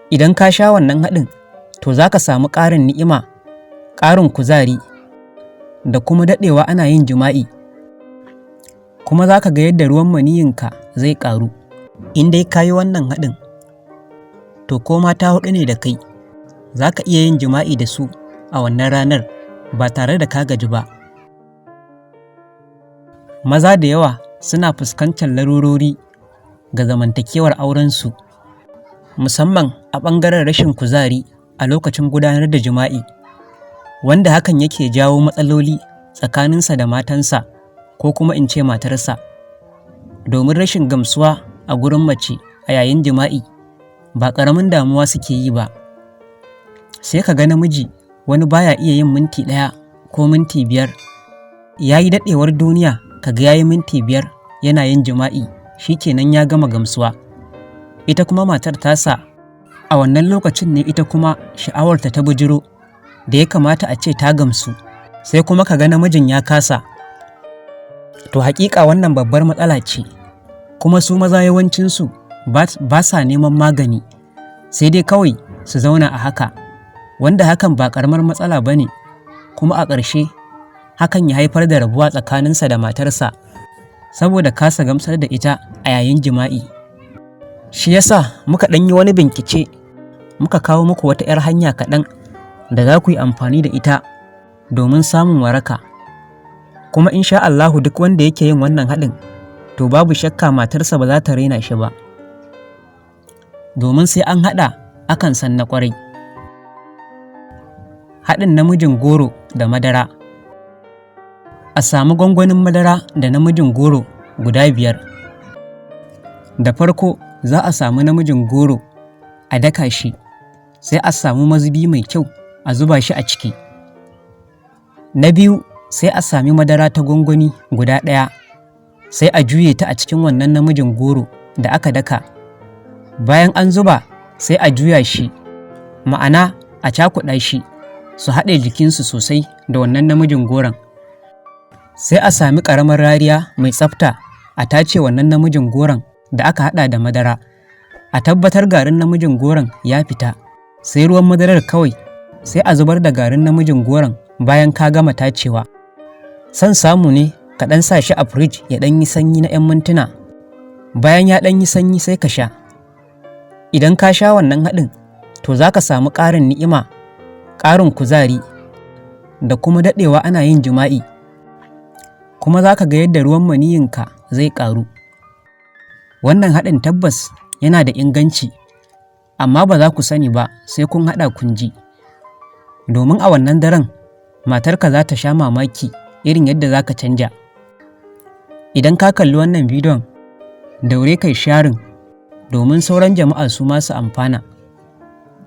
Idan ka sha wannan haɗin, to za ka samu ƙarin ni'ima, ƙarin kuzari, da kuma daɗewa ana yin jima'i. Kuma za ka ga yadda ruwan maniyyinka zai ƙaru. In dai ka yi wannan haɗin, to ko mata huɗu ne da kai, za ka iya yin jima'i da su a wannan ranar ba tare da ka gaji ba. Maza da yawa suna fuskantar larurori ga zamantakewar aurensu, musamman a ɓangaren rashin kuzari a lokacin gudanar da jima'i, wanda hakan yake jawo matsaloli tsakaninsa da matansa ko kuma in ce matarsa. Domin rashin gamsuwa a gurin mace a yayin jima'i ba ƙaramin damuwa suke yi ba. Sai ka ga namiji wani baya iya yin minti 1 ko minti 5, ya yi daɗewar duniya ka ga ya yi minti 5 yana yin jima'i, shi kenan ya gama gamsuwa. Ita kuma matar tasa a wannan lokacin ne ita kuma sha'awarta ta bujiro da ya kamata a ce ta gamsu, sai kuma ka ga namijin ya kasa. To haƙiƙa wannan babbar matsala ce, kuma su maza yawancinsu ba sa neman magani, sai dai kawai su zauna a haka, wanda hakan ba ƙaramar matsala ba ne, kuma a ƙarshe hakan ya haifar da rabuwa tsakaninsa da matarsa saboda kasa gamsar da ita a yayin jima'i. Shi yasa muka ɗan yi wani bincike, muka kawo muku wata 'yar hanya kaɗan da za ku yi amfani da ita domin samun waraka. Kuma insha Allahu duk wanda yake yin wannan haɗin, to babu shakka matarsa ba za ta raina shi ba, domin sai an haɗa akan san na ƙwarai. Haɗin namijin goro da madara. A samu gwangwanin madara da namijin goro guda 5. Da farko za a samu namijin goro a daka shi, sai a samu mazubi mai kyau a zuba shi a ciki. Na biyu sai a sami madara ta gwangwani guda 1, sai a juye ta a cikin wannan namijin goro da aka daka. Bayan an zuba sai a juya shi, ma'ana a cakuɗa shi su haɗe jikinsu sosai da wannan namijin goron. Sai a sami ƙaramar rariya mai tsafta a tace wannan namijin goron da aka haɗa da madara. A tabbatar garin namijin goron ya fita, sai ruwan madarar kawai, sai a zubar da garin namijin goron bayan ka gama tacewa. Son samu ne ka ɗan sa shi a firij ya ɗan yi sanyi na 'yan mintuna. Bayan ya ɗan yi sanyi sai ka sha. Idan ka sha wannan haɗin, to za ka samu ƙarin ni'ima, ƙarin kuzari, da kuma daɗewa ana yin jima'i. Kuma za ka ga yadda ruwan maniyyinka zai ƙaru. Wannan haɗin tabbas yana da inganci, amma ba za ku sani ba sai kun haɗa kun ji. Domin a wannan daren matarka za ta sha mamaki irin yadda za ka canja. Idan ka kalli wannan bidiyon, daure kai sharing domin sauran jama'a su ma su amfana.